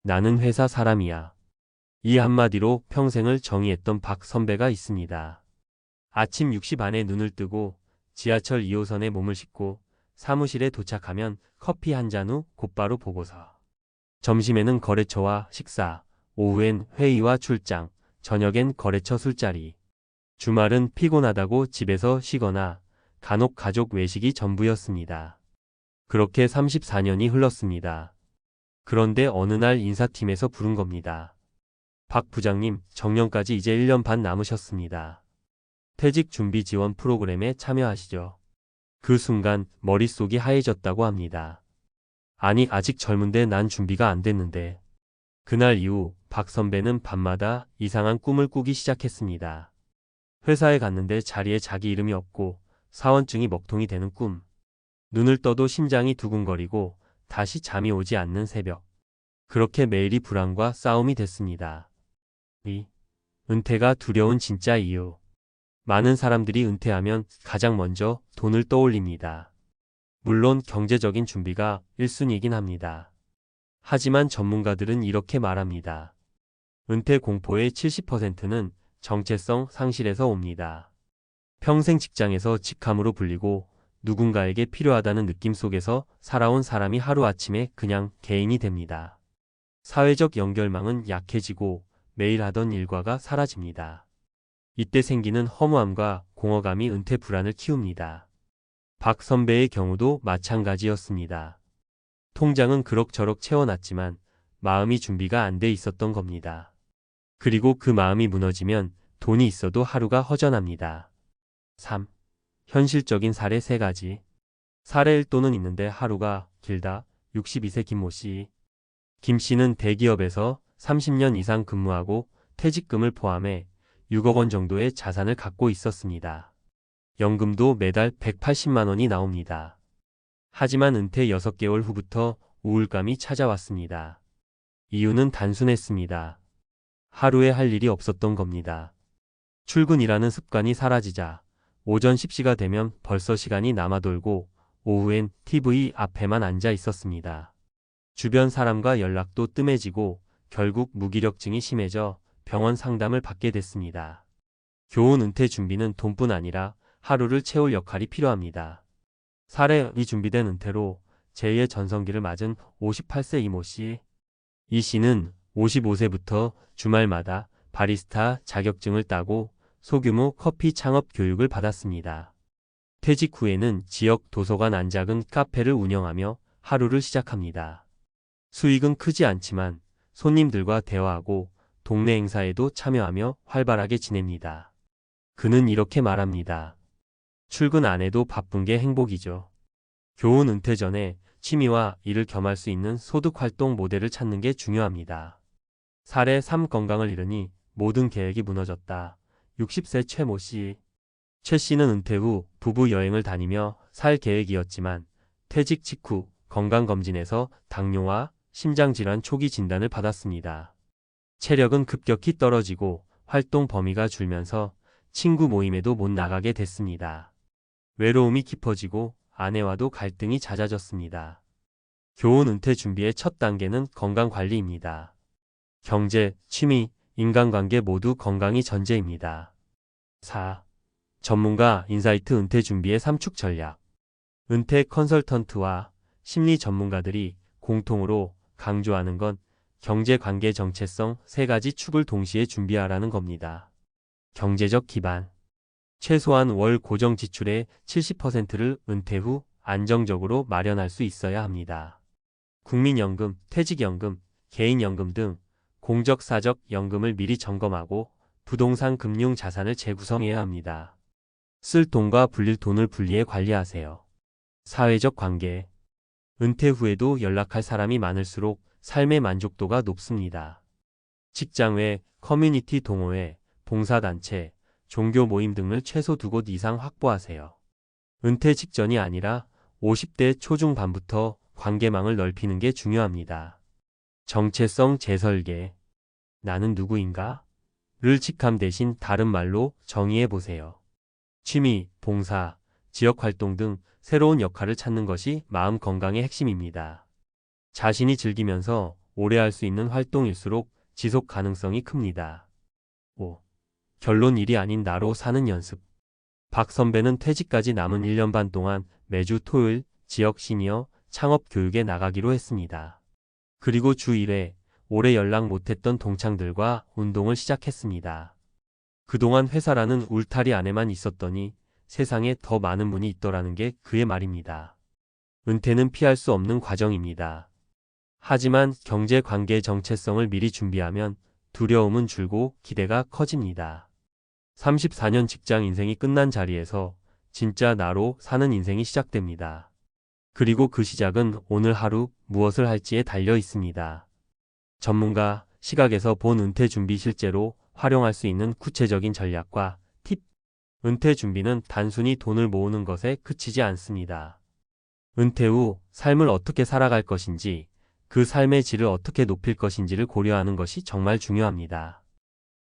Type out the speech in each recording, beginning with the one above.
나는 회사 사람이야. 이 한마디로 평생을 정의했던 박 선배가 있습니다. 아침 6시 반에 눈을 뜨고 지하철 2호선에 몸을 싣고 사무실에 도착하면 커피 한 잔 후 곧바로 보고서. 점심에는 거래처와 식사, 오후엔 회의와 출장, 저녁엔 거래처 술자리. 주말은 피곤하다고 집에서 쉬거나 간혹 가족 외식이 전부였습니다. 그렇게 34년이 흘렀습니다. 그런데 어느 날 인사팀에서 부른 겁니다. 박 부장님, 정년까지 이제 1년 반 남으셨습니다. 퇴직 준비 지원 프로그램에 참여하시죠. 그 순간 머릿속이 하얘졌다고 합니다. 아니, 아직 젊은데 난 준비가 안 됐는데. 그날 이후 박 선배는 밤마다 이상한 꿈을 꾸기 시작했습니다. 회사에 갔는데 자리에 자기 이름이 없고 사원증이 먹통이 되는 꿈. 눈을 떠도 심장이 두근거리고 다시 잠이 오지 않는 새벽. 그렇게 매일이 불안과 싸움이 됐습니다. 은퇴가 두려운 진짜 이유. 많은 사람들이 은퇴하면 가장 먼저 돈을 떠올립니다. 물론 경제적인 준비가 1순위이긴 합니다. 하지만 전문가들은 이렇게 말합니다. 은퇴 공포의 70%는 정체성 상실에서 옵니다. 평생 직장에서 직함으로 불리고 누군가에게 필요하다는 느낌 속에서 살아온 사람이 하루아침에 그냥 개인이 됩니다. 사회적 연결망은 약해지고 매일 하던 일과가 사라집니다. 이때 생기는 허무함과 공허감이 은퇴 불안을 키웁니다. 박 선배의 경우도 마찬가지였습니다. 통장은 그럭저럭 채워놨지만 마음이 준비가 안 돼 있었던 겁니다. 그리고 그 마음이 무너지면 돈이 있어도 하루가 허전합니다. 3. 현실적인 사례 3가지. 사례 1도는 있는데 하루가 길다. 62세 김모 씨. 김 씨는 대기업에서 30년 이상 근무하고 퇴직금을 포함해 6억 원 정도의 자산을 갖고 있었습니다. 연금도 매달 180만 원이 나옵니다. 하지만 은퇴 6개월 후부터 우울감이 찾아왔습니다. 이유는 단순했습니다. 하루에 할 일이 없었던 겁니다. 출근이라는 습관이 사라지자 오전 10시가 되면 벌써 시간이 남아돌고 오후엔 TV 앞에만 앉아 있었습니다. 주변 사람과 연락도 뜸해지고 결국 무기력증이 심해져 병원 상담을 받게 됐습니다. 교훈 은퇴 준비는 돈뿐 아니라 하루를 채울 역할이 필요합니다. 사례 2 준비된 은퇴로 제2의 전성기를 맞은 58세 이모 씨. 이 씨는 55세부터 주말마다 바리스타 자격증을 따고 소규모 커피 창업 교육을 받았습니다. 퇴직 후에는 지역 도서관 안 작은 카페를 운영하며 하루를 시작합니다. 수익은 크지 않지만 손님들과 대화하고 동네 행사에도 참여하며 활발하게 지냅니다. 그는 이렇게 말합니다. 출근 안 해도 바쁜 게 행복이죠. 교훈 은퇴 전에 취미와 일을 겸할 수 있는 소득 활동 모델을 찾는 게 중요합니다. 사례 3 건강을 잃으니 모든 계획이 무너졌다. 60세 최모 씨. 최 씨는 은퇴 후 부부 여행을 다니며 살 계획이었지만 퇴직 직후 건강검진에서 당뇨와 심장질환 초기 진단을 받았습니다. 체력은 급격히 떨어지고 활동 범위가 줄면서 친구 모임에도 못 나가게 됐습니다. 외로움이 깊어지고 아내와도 갈등이 잦아졌습니다. 교훈 은퇴 준비의 첫 단계는 건강관리입니다. 경제, 취미, 인간관계 모두 건강이 전제입니다. 4. 전문가 인사이트 은퇴 준비의 3축 전략. 은퇴 컨설턴트와 심리 전문가들이 공통으로 강조하는 건 경제관계 정체성 3가지 축을 동시에 준비하라는 겁니다. 경제적 기반. 최소한 월 고정 지출의 70%를 은퇴 후 안정적으로 마련할 수 있어야 합니다. 국민연금, 퇴직연금, 개인연금 등 공적 사적 연금을 미리 점검하고 부동산 금융 자산을 재구성해야 합니다. 쓸 돈과 불릴 돈을 분리해 관리하세요. 사회적 관계. 은퇴 후에도 연락할 사람이 많을수록 삶의 만족도가 높습니다. 직장 외 커뮤니티 동호회, 봉사단체, 종교 모임 등을 최소 2곳 이상 확보하세요. 은퇴 직전이 아니라 50대 초중반부터 관계망을 넓히는 게 중요합니다. 정체성 재설계. 나는 누구인가? 를 직함 대신 다른 말로 정의해 보세요. 취미, 봉사, 지역활동 등 새로운 역할을 찾는 것이 마음 건강의 핵심입니다. 자신이 즐기면서 오래 할 수 있는 활동일수록 지속 가능성이 큽니다. 5. 결론 일이 아닌 나로 사는 연습. 박 선배는 퇴직까지 남은 1년 반 동안 매주 토요일 지역 시니어 창업 교육에 나가기로 했습니다. 그리고 주 1회 오래 연락 못했던 동창들과 운동을 시작했습니다. 그동안 회사라는 울타리 안에만 있었더니 세상에 더 많은 분이 있더라는 게 그의 말입니다. 은퇴는 피할 수 없는 과정입니다. 하지만 경제 관계의 정체성을 미리 준비하면 두려움은 줄고 기대가 커집니다. 34년 직장 인생이 끝난 자리에서 진짜 나로 사는 인생이 시작됩니다. 그리고 그 시작은 오늘 하루 무엇을 할지에 달려 있습니다. 전문가 시각에서 본 은퇴 준비 실제로 활용할 수 있는 구체적인 전략과 팁. 은퇴 준비는 단순히 돈을 모으는 것에 그치지 않습니다. 은퇴 후 삶을 어떻게 살아갈 것인지, 그 삶의 질을 어떻게 높일 것인지를 고려하는 것이 정말 중요합니다.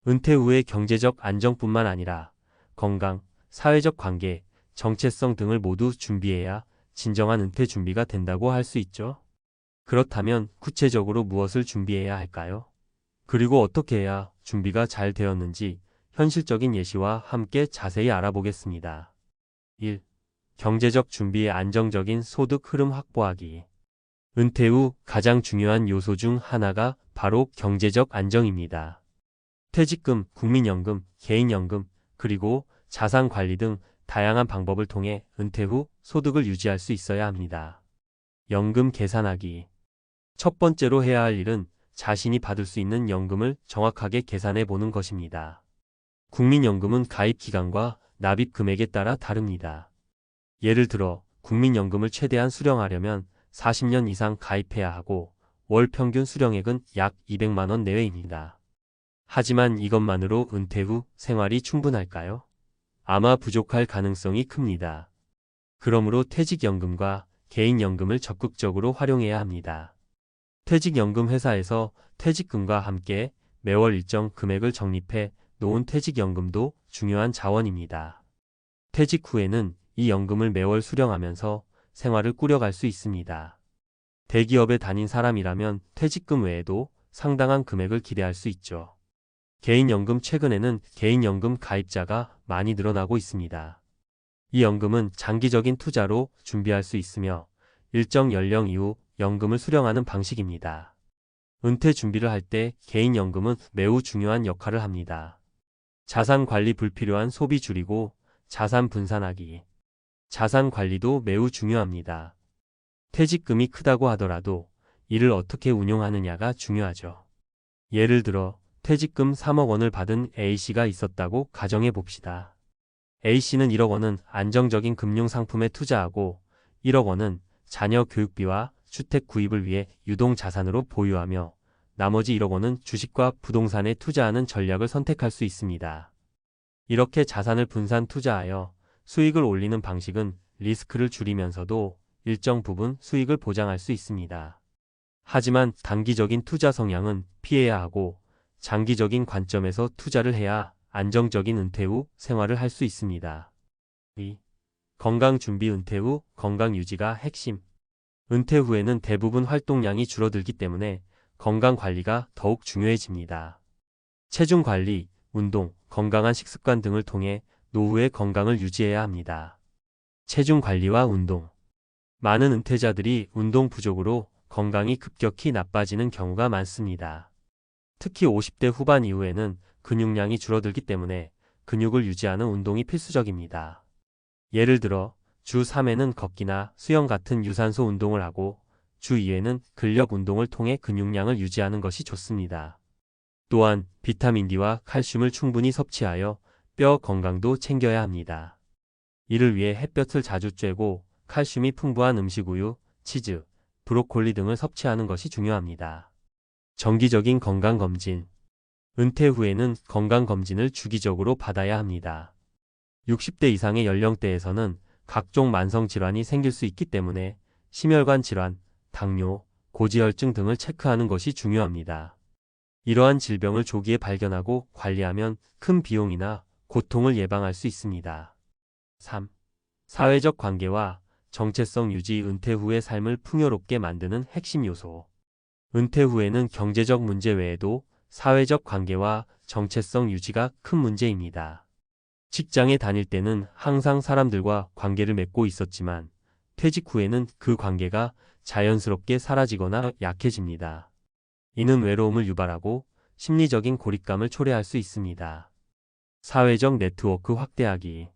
은퇴 후의 경제적 안정뿐만 아니라 건강, 사회적 관계, 정체성 등을 모두 준비해야 진정한 은퇴 준비가 된다고 할 수 있죠. 그렇다면 구체적으로 무엇을 준비해야 할까요? 그리고 어떻게 해야 준비가 잘 되었는지 현실적인 예시와 함께 자세히 알아보겠습니다. 1. 경제적 준비의 안정적인 소득 흐름 확보하기. 은퇴 후 가장 중요한 요소 중 하나가 바로 경제적 안정입니다. 퇴직금, 국민연금, 개인연금, 그리고 자산관리 등 다양한 방법을 통해 은퇴 후 소득을 유지할 수 있어야 합니다. 연금 계산하기. 첫 번째로 해야 할 일은 자신이 받을 수 있는 연금을 정확하게 계산해 보는 것입니다. 국민연금은 가입 기간과 납입 금액에 따라 다릅니다. 예를 들어 국민연금을 최대한 수령하려면 40년 이상 가입해야 하고 월 평균 수령액은 약 200만 원 내외입니다. 하지만 이것만으로 은퇴 후 생활이 충분할까요? 아마 부족할 가능성이 큽니다. 그러므로 퇴직연금과 개인연금을 적극적으로 활용해야 합니다. 퇴직연금 회사에서 퇴직금과 함께 매월 일정 금액을 적립해 놓은 퇴직연금도 중요한 자원입니다. 퇴직 후에는 이 연금을 매월 수령하면서 생활을 꾸려갈 수 있습니다. 대기업에 다닌 사람이라면 퇴직금 외에도 상당한 금액을 기대할 수 있죠. 개인연금. 최근에는 개인연금 가입자가 많이 늘어나고 있습니다. 이 연금은 장기적인 투자로 준비할 수 있으며 일정 연령 이후 연금을 수령하는 방식입니다. 은퇴 준비를 할 때 개인연금은 매우 중요한 역할을 합니다. 자산 관리. 불필요한 소비 줄이고 자산 분산하기. 자산 관리도 매우 중요합니다. 퇴직금이 크다고 하더라도 이를 어떻게 운용하느냐가 중요하죠. 예를 들어 퇴직금 3억 원을 받은 A씨가 있었다고 가정해 봅시다. A씨는 1억 원은 안정적인 금융상품에 투자하고 1억 원은 자녀 교육비와 주택 구입을 위해 유동자산으로 보유하며 나머지 1억 원은 주식과 부동산에 투자하는 전략을 선택할 수 있습니다. 이렇게 자산을 분산 투자하여 수익을 올리는 방식은 리스크를 줄이면서도 일정 부분 수익을 보장할 수 있습니다. 하지만 단기적인 투자 성향은 피해야 하고 장기적인 관점에서 투자를 해야 안정적인 은퇴 후 생활을 할 수 있습니다. 2. 건강 준비. 은퇴 후 건강 유지가 핵심. 은퇴 후에는 대부분 활동량이 줄어들기 때문에 건강 관리가 더욱 중요해집니다. 체중 관리, 운동, 건강한 식습관 등을 통해 노후의 건강을 유지해야 합니다. 체중 관리와 운동. 많은 은퇴자들이 운동 부족으로 건강이 급격히 나빠지는 경우가 많습니다. 특히 50대 후반 이후에는 근육량이 줄어들기 때문에 근육을 유지하는 운동이 필수적입니다. 예를 들어 주 3회는 걷기나 수영 같은 유산소 운동을 하고 주 2회는 근력 운동을 통해 근육량을 유지하는 것이 좋습니다. 또한 비타민 D와 칼슘을 충분히 섭취하여 뼈 건강도 챙겨야 합니다. 이를 위해 햇볕을 자주 쬐고 칼슘이 풍부한 음식, 우유, 치즈, 브로콜리 등을 섭취하는 것이 중요합니다. 정기적인 건강검진. 은퇴 후에는 건강검진을 주기적으로 받아야 합니다. 60대 이상의 연령대에서는 각종 만성질환이 생길 수 있기 때문에 심혈관 질환, 당뇨, 고지혈증 등을 체크하는 것이 중요합니다. 이러한 질병을 조기에 발견하고 관리하면 큰 비용이나 고통을 예방할 수 있습니다. 3. 사회적 관계와 정체성 유지. 은퇴 후의 삶을 풍요롭게 만드는 핵심 요소. 은퇴 후에는 경제적 문제 외에도 사회적 관계와 정체성 유지가 큰 문제입니다. 직장에 다닐 때는 항상 사람들과 관계를 맺고 있었지만 퇴직 후에는 그 관계가 자연스럽게 사라지거나 약해집니다. 이는 외로움을 유발하고 심리적인 고립감을 초래할 수 있습니다. 사회적 네트워크 확대하기.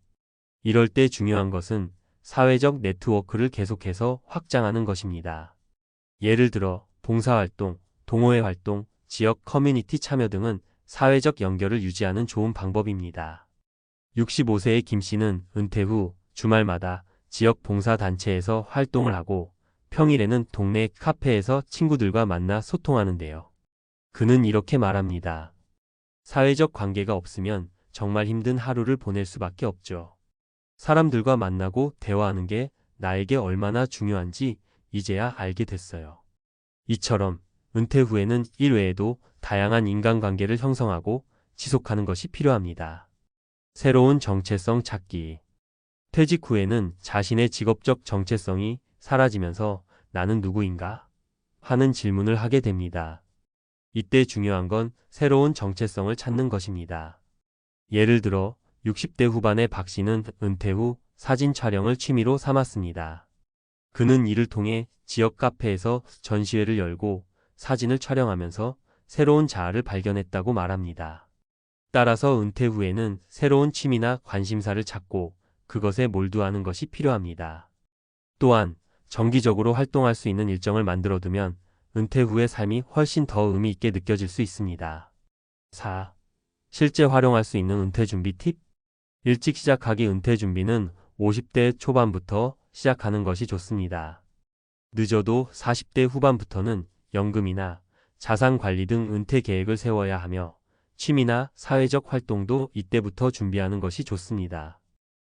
이럴 때 중요한 것은 사회적 네트워크를 계속해서 확장하는 것입니다. 예를 들어 봉사활동, 동호회 활동, 지역 커뮤니티 참여 등은 사회적 연결을 유지하는 좋은 방법입니다. 65세의 김 씨는 은퇴 후 주말마다 지역 봉사단체에서 활동을 하고 평일에는 동네 카페에서 친구들과 만나 소통하는데요. 그는 이렇게 말합니다. 사회적 관계가 없으면 정말 힘든 하루를 보낼 수밖에 없죠. 사람들과 만나고 대화하는 게 나에게 얼마나 중요한지 이제야 알게 됐어요. 이처럼 은퇴 후에는 일 외에도 다양한 인간관계를 형성하고 지속하는 것이 필요합니다. 새로운 정체성 찾기. 퇴직 후에는 자신의 직업적 정체성이 사라지면서 나는 누구인가? 하는 질문을 하게 됩니다. 이때 중요한 건 새로운 정체성을 찾는 것입니다. 예를 들어 60대 후반의 박 씨는 은퇴 후 사진 촬영을 취미로 삼았습니다. 그는 이를 통해 지역 카페에서 전시회를 열고 사진을 촬영하면서 새로운 자아를 발견했다고 말합니다. 따라서 은퇴 후에는 새로운 취미나 관심사를 찾고 그것에 몰두하는 것이 필요합니다. 또한 정기적으로 활동할 수 있는 일정을 만들어두면 은퇴 후의 삶이 훨씬 더 의미 있게 느껴질 수 있습니다. 4. 실제 활용할 수 있는 은퇴 준비 팁? 일찍 시작하기. 은퇴 준비는 50대 초반부터 시작하는 것이 좋습니다. 늦어도 40대 후반부터는 연금이나 자산 관리 등 은퇴 계획을 세워야 하며 취미나 사회적 활동도 이때부터 준비하는 것이 좋습니다.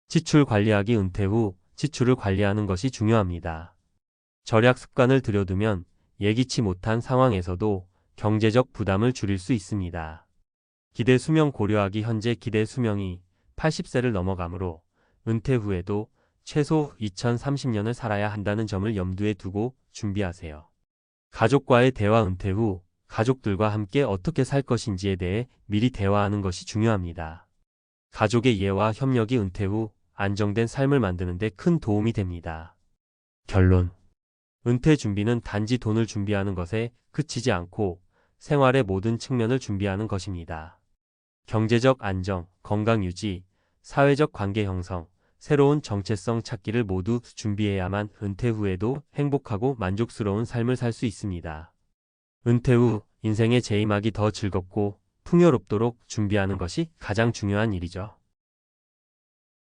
지출 관리하기. 은퇴 후 지출을 관리하는 것이 중요합니다. 절약 습관을 들여두면 예기치 못한 상황에서도 경제적 부담을 줄일 수 있습니다. 기대 수명 고려하기. 현재 기대 수명이 80세를 넘어가므로 은퇴 후에도 최소 2030년을 살아야 한다는 점을 염두에 두고 준비하세요. 가족과의 대화. 은퇴 후 가족들과 함께 어떻게 살 것인지에 대해 미리 대화하는 것이 중요합니다. 가족의 이해와 협력이 은퇴 후 안정된 삶을 만드는 데 큰 도움이 됩니다. 결론. 은퇴 준비는 단지 돈을 준비하는 것에 그치지 않고 생활의 모든 측면을 준비하는 것입니다. 경제적 안정, 건강 유지, 사회적 관계 형성, 새로운 정체성 찾기를 모두 준비해야만 은퇴 후에도 행복하고 만족스러운 삶을 살 수 있습니다. 은퇴 후 인생에 재임하기 더 즐겁고 풍요롭도록 준비하는 것이 가장 중요한 일이죠.